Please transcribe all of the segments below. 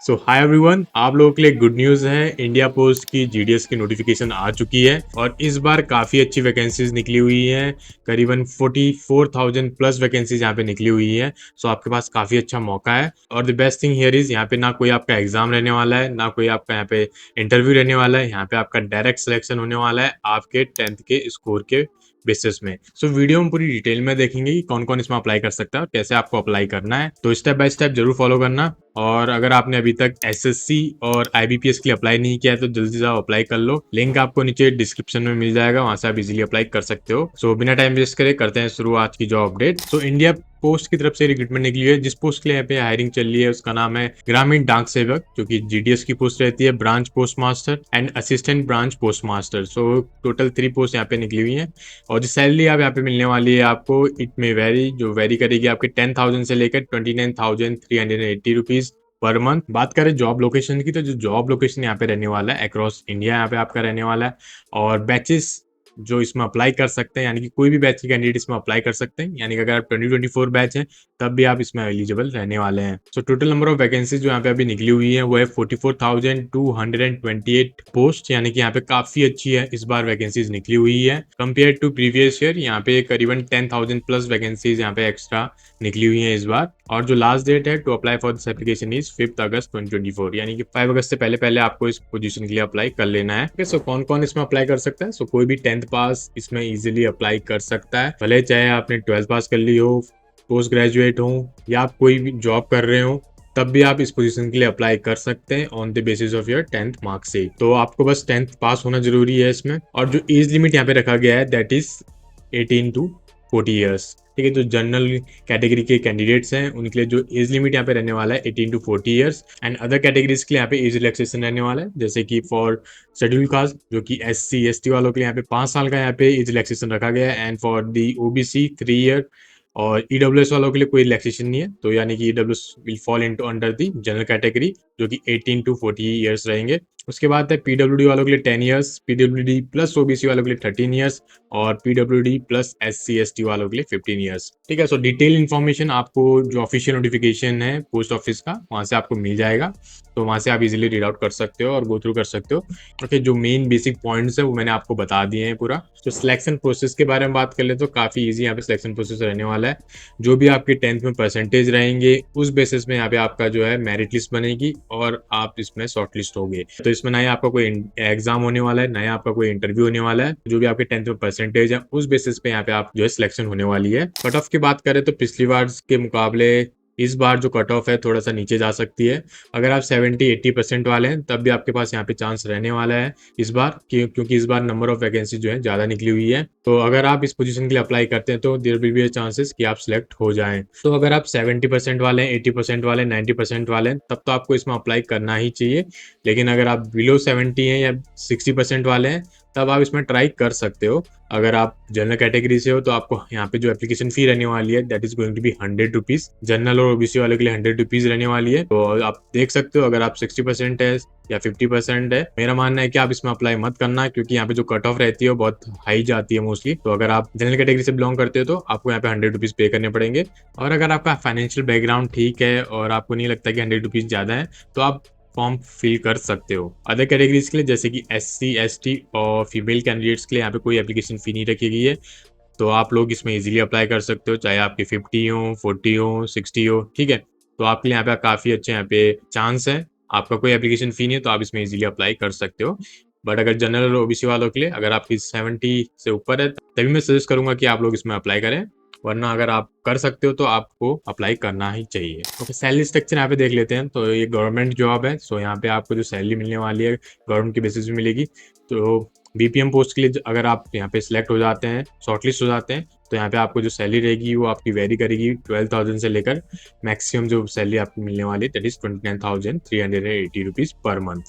सो hi everyone, आप लोगों के लिए गुड न्यूज़ है। इंडिया पोस्ट की जीडीएस की नोटिफिकेशन आ चुकी है और इस बार काफ़ी अच्छी वैकेंसीज निकली हुई हैं। करीबन 44,000 प्लस वैकेंसीज यहाँ पे निकली हुई है। सो आपके पास काफ़ी अच्छा मौका है और the best thing here is यहाँ पे ना कोई आपका एग्जाम रहने वाला है, ना कोई आपका यहाँ पे इंटरव्यू रहने वाला है। यहाँ पे आपका डायरेक्ट सिलेक्शन होने वाला है आपके 10th के स्कोर के बेसिस में। सो वीडियो में पूरी डिटेल में देखेंगे कि कौन कौन इसमें अप्लाई कर सकता है और कैसे आपको अप्लाई करना है। तो स्टेप बाय स्टेप जरूर फॉलो करना। और अगर आपने अभी तक एसएससी और आईबीपीएस के लिए अप्लाई नहीं किया है तो जल्दी से आप अप्लाई कर लो। लिंक आपको नीचे डिस्क्रिप्शन में मिल जाएगा, वहां से आप इजीली अप्लाई कर सकते हो। सो बिना टाइम वेस्ट करे करते हैं शुरू आज की job update. So India post की तरफ से रिक्रूटमेंट निकली है। जिस पोस्ट के लिए यहाँ पे हायरिंग चल रही है उसका नाम है ग्रामीण डाक सेवक, जो कि जीडीएस की पोस्ट रहती है, branch post master and assistant branch post master. So total 3 post यहाँ पे निकली हुई है और जो सैलरी आप यहाँ पे मिलने वाली है आपको, इट में वेरी, जो वेरी करेगी आपके 10,000 से लेकर 29,380 रुपीज पर मंथ। बात करें जॉब लोकेशन की, तो जो जॉब लोकेशन यहाँ पे रहने वाला है अक्रॉस इंडिया यहाँ पे आपका रहने वाला है। और बैचेस जो इसमें अप्लाई कर सकते हैं, यानी कि कोई भी बैच के कैंडिडेट इसमें अप्लाई कर सकते हैं, यानी कि अगर आप 2024 बैच हैं तब भी आप इसमें एलिजिबल रहने वाले हैं। So total number of vacancies जो यहाँ पे अभी निकली हुई है वो है 44,228 पोस्ट, यानी कि यहाँ पे काफी अच्छी है इस बार वैकेंसीज निकली हुई है कंपेयर टू प्रीवियस ईयर। यहाँ पे करीबन 10,000 प्लस वैकेंसीज यहाँ पे एक्स्ट्रा निकली हुई है इस बार। और जो लास्ट डेट है to apply for this application is 5 August 2024, यानी कि 5 अगस्त से पहले पहले आपको इस पोजीशन के लिए अप्लाई कर लेना है। सो कौन कौन इसमें अप्लाई कर सकता है? सो कोई भी 10th पास इसमें इजीली अप्लाई कर सकता है, भले चाहे आपने 12th पास कर ली हो, पोस्ट ग्रेजुएट हो या आप कोई भी जॉब कर रहे हो, तब भी आप इस पोजीशन के लिए अप्लाई कर सकते हैं on the basis of your 10th mark से। तो आपको बस 10th पास होना जरूरी है इसमें। और जो एज लिमिट यहाँ पे रखा गया है दैट इज 18 टू 40 ईयर्स। ठीक है, जो जनरल कैटेगरी के कैंडिडेट्स हैं उनके लिए जो एज लिमिट यहाँ पे रहने वाला है 18 to 40 years. And other categories के लिए यहाँ पे एज रिलैक्सेशन रहने वाला है, जैसे कि फॉर शेड्यूल कास्ट जो कि SC ST वालों के लिए यहाँ पे 5 साल का यहाँ पे एज रिलैक्सेशन रखा गया है। And for the OBC 3 year. और EWS वालों के लिए कोई रिलैक्सेशन नहीं है, तो यानी कि EWS will fall into under the general category, जो कि 18 टू 40 ईयर्स रहेंगे। उसके बाद है PWD वालों के लिए 10 ईयर्स, PWD प्लस OBC वालों के लिए 13 ईयर्स और PWD प्लस SC ST वालों के लिए 15 ईयर्स। ठीक है, सो डिटेल इन्फॉर्मेशन आपको जो ऑफिशियल नोटिफिकेशन है पोस्ट ऑफिस का वहां से आपको मिल जाएगा, तो वहां से आप इजीली रीड आउट कर सकते हो और गो थ्रू कर सकते हो। ओके, जो मेन बेसिक पॉइंट्स है वो मैंने आपको बता दिए हैं पूरा। तो सिलेक्शन प्रोसेस के बारे में बात कर ले तो काफी इजी यहाँ पे सिलेक्शन प्रोसेस रहने वाला है। जो भी आपके 10th में परसेंटेज रहेंगे उस बेसिस में यहाँ पे आपका जो है मेरिट लिस्ट बनेगी और आप इसमें शॉर्ट लिस्ट होंगे। तो इसमें ना ही आपका कोई एग्जाम होने वाला है, ना ही आपका कोई इंटरव्यू होने वाला है। जो भी आपके 10th में परसेंटेज है उस बेसिस पे यहाँ पे आप जो है सिलेक्शन होने वाली है। कट ऑफ की बात करें तो पिछली बार के मुकाबले इस बार जो कट ऑफ है थोड़ा सा नीचे जा सकती है। अगर आप 70-80% वाले हैं तब भी आपके पास यहाँ पे चांस रहने वाला है इस बार, क्योंकि इस बार नंबर ऑफ वैकेंसी जो है ज्यादा निकली हुई है। तो अगर आप इस पोजीशन के लिए अप्लाई करते हैं तो देयर विल बी चांसेस कि आप सिलेक्ट हो जाएं। तो अगर आप 70% वाले हैं, 80% वाले हैं, 90% वाले हैं, तब तो आपको इसमें अप्लाई करना ही चाहिए। लेकिन अगर आप बिलो 70 हैं या 60% वाले हैं तब आप इसमें ट्राई कर सकते हो। अगर आप जनरल कैटेगरी से हो तो आपको यहाँ पे जो एप्लीकेशन फी रहने वाली है that is going to be 100 rupees. General और OBC वाले के लिए 100 रुपीज रहने वाली है। तो आप देख सकते हो, अगर आप 60% है या 50% है, मेरा मानना है कि आप इसमें अप्लाई मत करना, क्योंकि यहाँ पे जो कट ऑफ रहती है वो बहुत हाई जाती है मोस्टली। तो अगर आप जनरल कैटेगरी से बिलोंग करते हो तो आपको यहाँ पे 100 रुपीज पे करने पड़ेंगे। और अगर आपका फाइनेंशियल बैकग्राउंड ठीक है और आपको नहीं लगता कि 100 रुपीज ज्यादा है तो आप फॉर्म फिल कर सकते हो। अदर कैटेगरीज के लिए जैसे कि SC ST और फीमेल कैंडिडेट्स के लिए यहाँ पे कोई एप्लीकेशन फी नहीं रखी गई है, तो आप लोग इसमें इजीली अप्लाई कर सकते हो, चाहे आपके 50 हो, 40 हो, 60 हो। ठीक है, तो आपके लिए यहाँ पे काफी अच्छे यहाँ पे चांस है। आपका कोई एप्लीकेशन फी नहीं है तो आप इसमें इजीली अप्लाई कर सकते हो। बट अगर जनरल और OBC वालों के लिए अगर आपकी 70 से ऊपर है तभी मैं सजेस्ट करूंगा कि आप लोग इसमें अप्लाई करें, वरना अगर आप कर सकते हो तो आपको अप्लाई करना ही चाहिए। तो सैलरी स्ट्रक्चर यहाँ पे देख लेते हैं। तो ये गवर्नमेंट जॉब है, सो यहाँ पे आपको जो सैलरी मिलने वाली है गवर्नमेंट के बेसिस पे मिलेगी। तो BPM पोस्ट के लिए अगर आप यहाँ पे सिलेक्ट हो जाते हैं, शॉर्टलिस्ट हो जाते हैं, तो यहाँ पे आपको जो सैलरी रहेगी वो आपकी वेरी करेगी 12,000 से लेकर मैक्सिमम जो सैलरी आपको मिलने वाली है that is 29,380 rupees per month.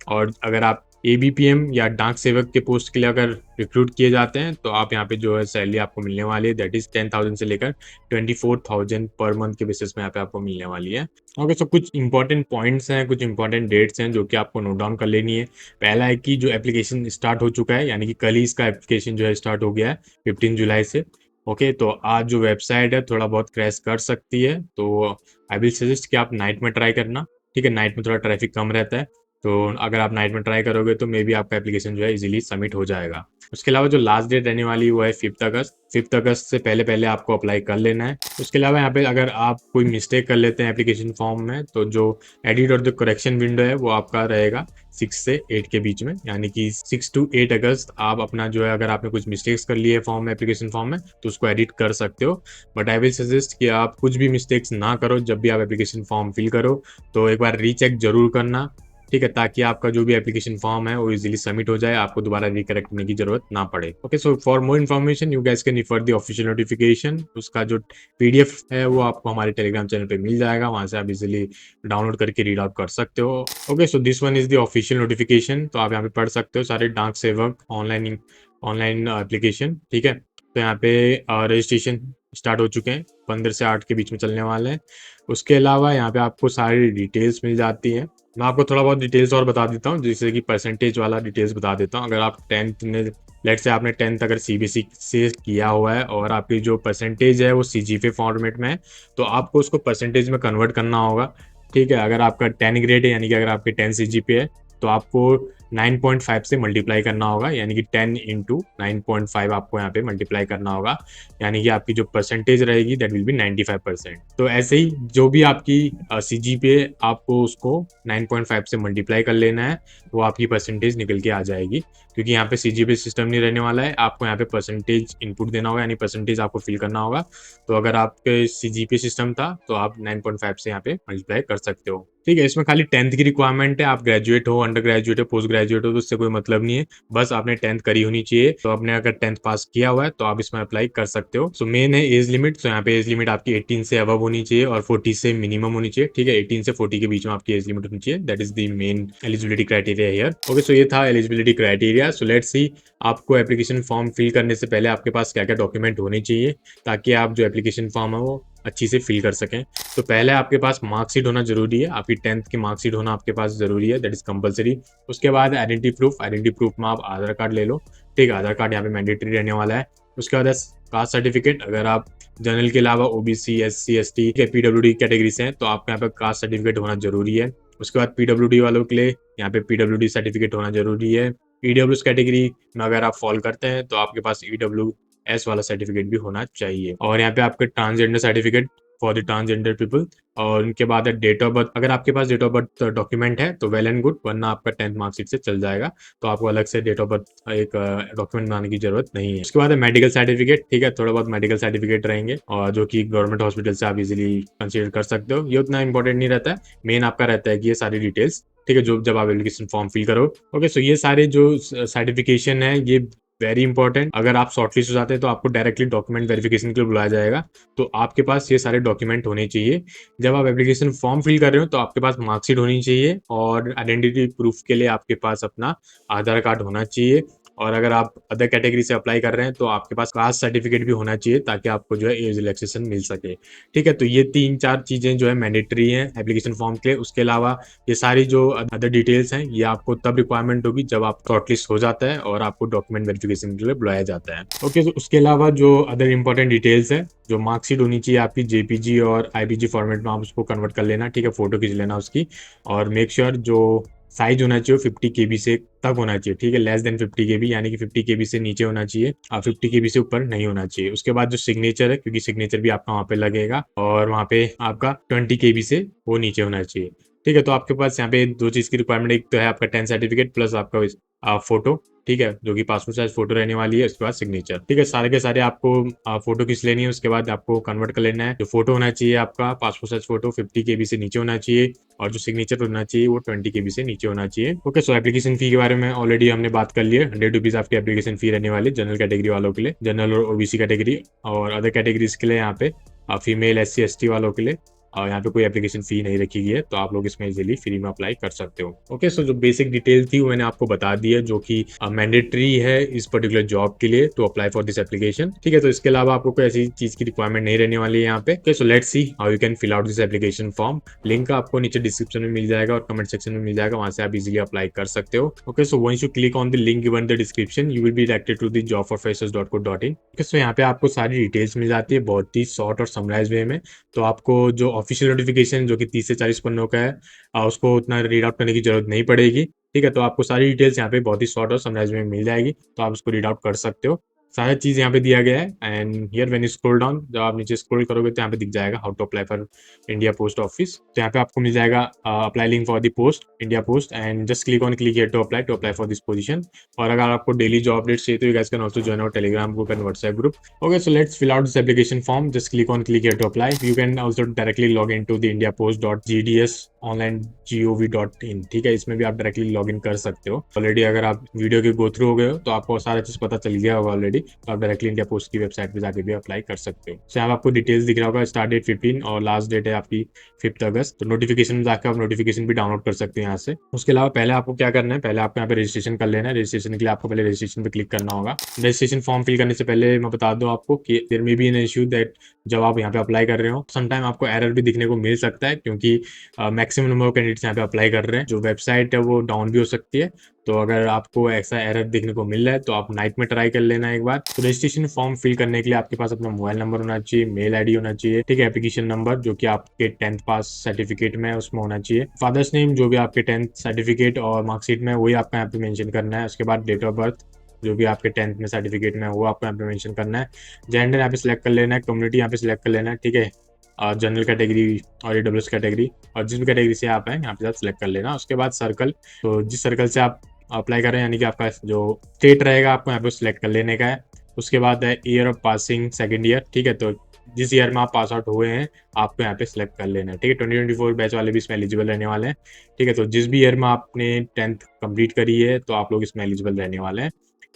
और अगर आप ABPM या डाक सेवक के पोस्ट के लिए अगर रिक्रूट किए जाते हैं तो आप यहाँ पे जो है सैलरी आपको मिलने वाली है दैट इज 10,000 से लेकर 24,000 पर मंथ के बेसिस में यहाँ पे आपको मिलने वाली है। ओके, सो कुछ इंपॉर्टेंट पॉइंट्स हैं, कुछ इंपॉर्टेंट डेट्स हैं जो कि आपको नोट डाउन कर लेनी है। पहला है कि जो एप्लीकेशन स्टार्ट हो चुका है, यानी कि कल ही इसका एप्लीकेशन जो है स्टार्ट हो गया है 15 जुलाई से। ओके, तो आज जो वेबसाइट है थोड़ा बहुत क्रैश कर सकती है, तो आई विल सजेस्ट कि आप नाइट में ट्राई करना। ठीक है, नाइट में थोड़ा ट्रैफिक कम रहता है, तो अगर आप नाइट में ट्राई करोगे तो मे बी आपका एप्लीकेशन जो है इजीली सबमिट हो जाएगा। उसके अलावा जो लास्ट डेट रहने वाली है वो है 5th अगस्त। 5th अगस्त से पहले पहले आपको अप्लाई कर लेना है। उसके अलावा यहाँ पे अगर आप कोई मिस्टेक कर लेते हैं एप्लीकेशन फॉर्म में, तो जो एडिट और जो करेक्शन विंडो है वो आपका रहेगा 6 से 8 के बीच में, यानी कि 6 to 8 अगस्त आप अपना जो है, अगर आपने कुछ मिस्टेक्स कर ली है फॉर्म में, एप्लीकेशन फॉर्म में, तो उसको एडिट कर सकते हो। बट आई विल सजेस्ट कि आप कुछ भी मिस्टेक्स ना करो जब भी आप एप्लीकेशन फॉर्म फिल करो, तो एक बार रीचेक जरूर करना, ठीक है, ताकि आपका जो भी एप्लीकेशन फॉर्म है वो इजीली सबमिट हो जाए, आपको दोबारा रिकरेक्ट करने की जरूरत ना पड़े। Okay, so for more information you gas can refer the official notification. उसका जो पीडीएफ है वो आपको हमारे टेलीग्राम चैनल पे मिल जाएगा, वहां से आप इजीली डाउनलोड करके रीड आउट कर सकते हो। Okay, so this one is the official notification, तो आप यहाँ पे पढ़ सकते हो सारे डाक सेवक ऑनलाइन ऑनलाइन एप्लीकेशन, ठीक है। तो यहाँ पे रजिस्ट्रेशन स्टार्ट हो चुके हैं, 15 से 8 के बीच में चलने वाले हैं। उसके अलावा यहाँ पे आपको सारी डिटेल्स मिल जाती हैं। मैं आपको थोड़ा बहुत डिटेल्स और बता देता हूँ, जैसे कि परसेंटेज वाला डिटेल्स बता देता हूँ। अगर आप 10th में, लेट से आपने 10th अगर सीबीएसई से किया हुआ है और आपकी जो परसेंटेज है वो सीजीपीए फॉर्मेट में है, तो आपको उसको परसेंटेज में कन्वर्ट करना होगा, ठीक है। अगर आपका 10 ग्रेड है, यानी कि अगर आपके 10 सीजीपीए है, तो आपको 9.5 से मल्टीप्लाई करना होगा, यानी कि 10 इंटू 9.5 आपको यहाँ पे मल्टीप्लाई करना होगा, यानी कि आपकी जो परसेंटेज रहेगी दैट विल बी 95%। तो ऐसे ही जो भी आपकी सीजीपीए, आपको उसको 9.5 से मल्टीप्लाई कर लेना है, वो आपकी परसेंटेज निकल के आ जाएगी। क्योंकि यहाँ पे सीजीपीए सिस्टम नहीं रहने वाला है, आपको यहाँ पे परसेंटेज इनपुट देना होगा, यानी परसेंटेज आपको फिल करना होगा। तो अगर आपके सीजीपीए सिस्टम था तो आप 9.5 से यहाँ पे मल्टीप्लाई कर सकते हो, ठीक है। इसमें खाली 10th की रिक्वायरमेंट है, आप ग्रेजुएट हो, अंडर ग्रेजुएट हो, पोस्ट ग्रेजुएट हो, तो उससे कोई मतलब नहीं है, बस आपने 10th करी होनी चाहिए। तो आपने अगर 10th पास किया हुआ है तो आप इसमें अप्लाई कर सकते हो। सो मेन है एज लिमिट, तो यहाँ पे एज लिमिट आपकी 18 से अबव होनी चाहिए और 40 से मिनिमम होनी चाहिए, ठीक है। 18 से 40 के बीच में आपकी एज लिमिट होनी चाहिए, that is the main eligibility criteria here. Okay, so ये था eligibility criteria. So let's see आपको एप्लीकेशन फॉर्म फिल करने से पहले आपके पास क्या क्या डॉक्यूमेंट होने चाहिए, ताकि आप जो एप्लीकेशन फॉर्म है वो अच्छी से फिल कर सकें। तो पहले आपके पास मार्कशीट होना जरूरी है, आपकी 10th की मार्कशीट होना आपके पास जरूरी है, दैट इज कंपलसरी। उसके बाद आइडेंटिटी प्रूफ में आप आधार कार्ड ले लो, ठीक है, आधार कार्ड यहाँ पे मैंडेटरी रहने वाला है। उसके बाद कास्ट सर्टिफिकेट, अगर आप जनरल के अलावा OBC, SC, ST, PWD category से हैं तो आपका यहाँ पे कास्ट सर्टिफिकेट होना जरूरी है। उसके बाद पीडब्ल्यूडी वालों के लिए यहाँ पे पीडब्ल्यूडी सर्टिफिकेट होना जरूरी है। ईडब्ल्यूएस कैटेगरी में अगर आप फॉल करते हैं तो आपके पास ईडब्ल्यूएस वाला सर्टिफिकेट भी होना चाहिए। और यहाँ पे आपके transgender certificate for the transgender people. और उनके बाद है डेट ऑफ बर्थ, अगर आपके पास डेट ऑफ बर्थ डॉक्यूमेंट है तो वेल एंड गुड, वरना आपका 10th मार्कशीट से चल जाएगा, तो आपको अलग से डेट ऑफ बर्थ एक डॉक्यूमेंट बनाने की जरूरत नहीं है। उसके बाद है मेडिकल सर्टिफिकेट, ठीक है, थोड़ा बहुत मेडिकल सर्टिफिकेट रहेंगे और जो कि गवर्नमेंट हॉस्पिटल से आप इजीली कंसीडर कर सकते हो। ये उतना इंपॉर्टेंट नहीं रहता है, मेन आपका रहता है कि ये सारी डिटेल्स, ठीक है, जो जब आप एप्लीकेशन फॉर्म फिल करो। ओके, सो ये सारे जो सर्टिफिकेशन है ये वेरी इंपॉर्टेंट। अगर आप शॉर्टलिस्ट हो जाते हैं तो आपको डायरेक्टली डॉक्यूमेंट वेरिफिकेशन के लिए बुलाया जाएगा, तो आपके पास ये सारे डॉक्यूमेंट होने चाहिए। जब आप एप्लीकेशन फॉर्म फिल कर रहे हो तो आपके पास मार्कशीट होनी चाहिए और आइडेंटिटी प्रूफ के लिए आपके पास अपना आधार कार्ड होना चाहिए। और अगर आप अदर कैटेगरी से अप्लाई कर रहे हैं तो आपके पास कास्ट सर्टिफिकेट भी होना चाहिए, ताकि आपको जो है एज रिलैक्सेशन मिल सके, ठीक है। तो ये 3-4 चीजें जो है मैंडेटरी हैं एप्लीकेशन फॉर्म के लिए। उसके अलावा ये सारी जो अदर डिटेल्स हैं ये आपको तब रिक्वायरमेंट होगी जब आप शॉर्टलिस्ट हो जाता है और आपको डॉक्यूमेंट वेरिफिकेशन के लिए बुलाया जाता है। ओके, तो उसके अलावा जो अदर इंपॉर्टेंट डिटेल्स है, जो मार्कशीट होनी चाहिए आपकी जेपीजी और आईपीजी फॉर्मेट में, आप उसको कन्वर्ट कर लेना, ठीक है, फोटो खींच लेना उसकी। और मेक श्योर जो साइज होना चाहिए 50 केबी से तक होना चाहिए, ठीक है, लेस देन 50 केबी, यानी कि 50 केबी से नीचे होना चाहिए, 50 केबी से ऊपर नहीं होना चाहिए। उसके बाद जो सिग्नेचर है, क्योंकि सिग्नेचर भी आपका वहाँ पे लगेगा, और वहाँ पे आपका 20 केबी से वो नीचे होना चाहिए, ठीक है। तो आपके पास यहाँ पे 2 चीज की रिक्वायरमेंट, एक तो है आपका 10 सर्टिफिकेट प्लस आपका फोटो, ठीक है, जो कि पासपोर्ट साइज फोटो रहने वाली है। उसके बाद सिग्नेचर, ठीक है, सारे के सारे आपको फोटो खींच लेनी है। उसके बाद आपको कन्वर्ट कर लेना है, जो फोटो होना चाहिए आपका पासपोर्ट साइज फोटो 50 केबी से नीचे होना चाहिए, और जो सिग्नेचर होना चाहिए वो 20 केबी से नीचे होना चाहिए। ओके, सो एप्लीकेशन फी के बारे में ऑलरेडी हमने बात कर ली है। 100 रुपीज आपकी एप्लीकेशन फी रहने वाली जनरल कैटेगरी वालों के लिए, जनरल और ओबीसी कैटेगरी, और अदर कैटेगरीज के लिए यहाँ पे फीमेल, एससी, एसटी वालों के लिए और यहाँ पे कोई एप्लीकेशन फी नहीं रखी गई है, तो आप लोग इसमें इजीली फ्री में अप्लाई कर सकते हो। ओके, सो जो बेसिक डिटेल थी वो मैंने आपको बता दी है, जो कि मैंडेटरी है इस पर्टिकुलर जॉब के लिए to apply for this application, ठीक है। तो इसके अलावा आपको कोई ऐसी चीज की रिक्वायरमेंट नहीं रहने वाली है यहाँ पे। So let's see how you can fill out this application form. Link आपको नीचे डिस्क्रिप्शन में मिल जाएगा और कमेंट सेक्शन में मिल जाएगा, वहां से आप इजीली अप्लाई कर सकते हो। Okay, so once you click on the link given the description you will be directed to the jobforfreshers.co.in। Okay, so यहाँ पे आपको सारी डिटेल्स मिल जाती है बहुत ही शॉर्ट और समराइज वे में। तो आपको जो ऑफिशियल नोटिफिकेशन जो कि 30 से 40 पन्नों का है, उसको उतना रीड आउट करने की जरूरत नहीं पड़ेगी। ठीक है, तो आपको सारी डिटेल्स यहाँ पे बहुत ही शॉर्ट और समराइज में मिल जाएगी, तो आप उसको रीड आउट कर सकते हो। सारा चीज़ यहाँ पे दिया गया है। And here when you scroll down, जब आप नीचे स्क्रॉल करोगे तो यहाँ पे दिख जाएगा how to apply for India post office. तो यहाँ पे आपको मिल जाएगा apply link for the post, India post, and just click here to apply for this position. और अगर आपको डेली जॉब अपडेट्स चाहिए तो you guys can also join our Telegram group and WhatsApp group. Okay, so let's fill out this application form. Just click here to apply. You can also directly log into the indiapost.gds.online.gov.in। ठीक है, इसमें भी आप directly log in कर सकते हो। Already अगर आप वीडियो के गो थ्रू हो गए हो तो आपको सारा चीज पता चल गया होगा ऑलरेडी, तो आप डायरेक्टली इंडिया पोस्ट की वेबसाइट पे जाके भी अप्लाई कर सकते हो। यहाँ आपको डिटेल्स दिख रहा होगा, स्टार्ट डेट 15 और लास्ट डेट है आपकी 5 अगस्त। तो नोटिफिकेशन में जाकर आप नोटिफिकेशन भी डाउनलोड कर सकते हैं यहाँ से। उसके अलावा पहले आपको क्या करना है, पहले आपको यहाँ पे रजिस्ट्रेशन कर लेना है। रजिस्ट्रेशन के लिए आपको पहले रजिस्ट्रेशन पे क्लिक करना होगा। रजिस्ट्रेशन फॉर्म फिल करने से पहले मैं बता दूं आपको कि there may be an issue that जब आप यहाँ पे अप्लाई कर रहे हो समटाइम आपको एरर भी दिखने को मिल सकता है, क्योंकि मैक्सिमम नंबर ऑफ कैंडिडेट्स यहाँ पे अप्लाई कर रहे हैं। जो वेबसाइट है वो डाउन भी हो सकती है, तो अगर आपको ऐसा एरर देखने को मिल रहा है तो आप नाइट में ट्राई कर लेना एक बार। तो रजिस्ट्रेशन फॉर्म फिल करने के लिए आपके पास अपना मोबाइल नंबर होना चाहिए, मेल आईडी होना चाहिए, ठीक है, एप्लीकेशन नंबर जो कि आपके 10th पास सर्टिफिकेट में उसमें होना चाहिए, फादर्स नेम जो भी आपके 10th सर्टिफिकेट और मार्कशीट में वही आपका यहाँ पे मेंशन करना है। उसके बाद डेट ऑफ बर्थ जो भी आपके 10th में सर्टिफिकेट में वो आपको यहाँ पे मेंशन करना है। जेंडर यहाँ पे सिलेक्ट कर लेना है, कम्युनिटी यहाँ पे सिलेक्ट कर लेना है, ठीक है, जनरल कैटेगरी और ईडब्ल्यूएस कैटेगरी, और जिस भी कैटेगरी से आप हैं यहाँ पे सिलेक्ट कर लेना। उसके बाद सर्कल, तो जिस सर्कल से आप अप्लाई कर रहे हैं यानी कि आपका जो स्टेट रहेगा आपको यहाँ पे सिलेक्ट कर लेने का है। उसके बाद है year of passing, second year, ठीक है, तो जिस ईयर में आप पास आउट हुए हैं आपको यहाँ पे सिलेक्ट कर लेना है। ठीक है, 2024 बैच वाले भी इसमें एलिजिबल रहने वाले हैं। ठीक है, तो जिस भी ईयर में आपने 10th कंप्लीट करी है तो आप लोग इसमें एलिजिबल रहने वाले हैं।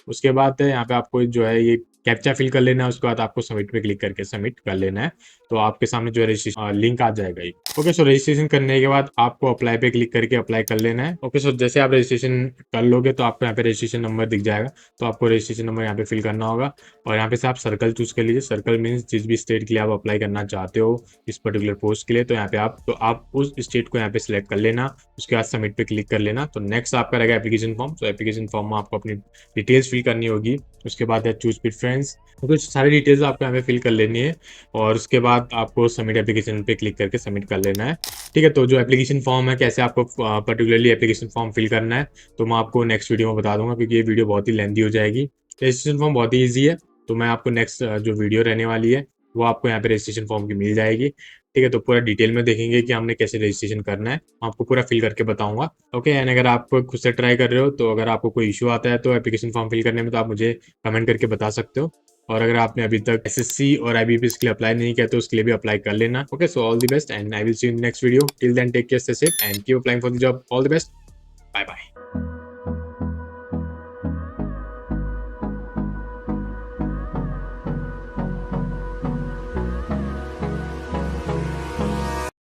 उसके बाद यहाँ पे आपको जो है ये कैप्चा फिल कर लेना है। उसके बाद आपको सबमिट पे क्लिक करके सबमिट कर लेना है, तो आपके सामने जो है रजिस्ट्रेशन लिंक आ जाएगा ये। ओके, सो रजिस्ट्रेशन करने के बाद आपको अप्लाई पे क्लिक करके अप्लाई कर लेना है। ओके, सो जैसे आप रजिस्ट्रेशन कर लोगे तो आपको यहाँ पे रजिस्ट्रेशन नंबर दिख जाएगा, तो आपको रजिस्ट्रेशन नंबर यहाँ पे फिल करना होगा। और यहाँ पे से आप सर्कल चूज कर लीजिए। सर्कल मीन्स जिस भी स्टेट के लिए आप अप्लाई करना चाहते हो इस पर्टिकुलर पोस्ट के लिए, तो यहाँ पे आप उस स्टेट को यहाँ पे सिलेक्ट कर लेना। उसके बाद सबमिट पे क्लिक कर लेना। तो नेक्स्ट आपका रहेगा एप्लीकेशन फॉर्म। तो एप्लीकेशन फॉर्म में आपको अपनी डिटेल्स फिल करनी होगी। उसके बाद है चूज प्रेफरेंस, तो सारी डिटेल्स आपको यहाँ पे फिल कर लेनी है। और उसके बाद आपको सबमिट एप्लीकेशन पे क्लिक करके सबमिट कर लेना है। ठीक है, तो जो एप्लीकेशन फॉर्म है कैसे आपको पर्टिकुलरली एप्लीकेशन फॉर्म फिल करना है तो मैं आपको नेक्स्ट वीडियो में बता दूंगा, क्योंकि ये वीडियो बहुत ही लेंथी हो जाएगी। रजिस्ट्रेशन फॉर्म बहुत ही ईजी है, तो मैं आपको नेक्स्ट जो वीडियो रहने वाली है वो आपको यहाँ पे रजिस्ट्रेशन फॉर्म की मिल जाएगी। ठीक है, तो पूरा डिटेल में देखेंगे कि हमने कैसे रजिस्ट्रेशन करना है, आपको पूरा फिल करके बताऊंगा। ओके, एंड अगर आप खुद से ट्राई कर रहे हो तो अगर आपको कोई इशू आता है तो एप्लीकेशन फॉर्म फिल करने में, तो आप मुझे कमेंट करके बता सकते हो। और अगर आपने अभी तक एसएससी और आईबीपीएस के लिए अप्लाई नहीं किया तो उसके लिए भी अप्लाई कर लेना। Okay, so all the best and I will see you in next video. Till then take care, stay safe and keep applying for the job. All the best, bye bye.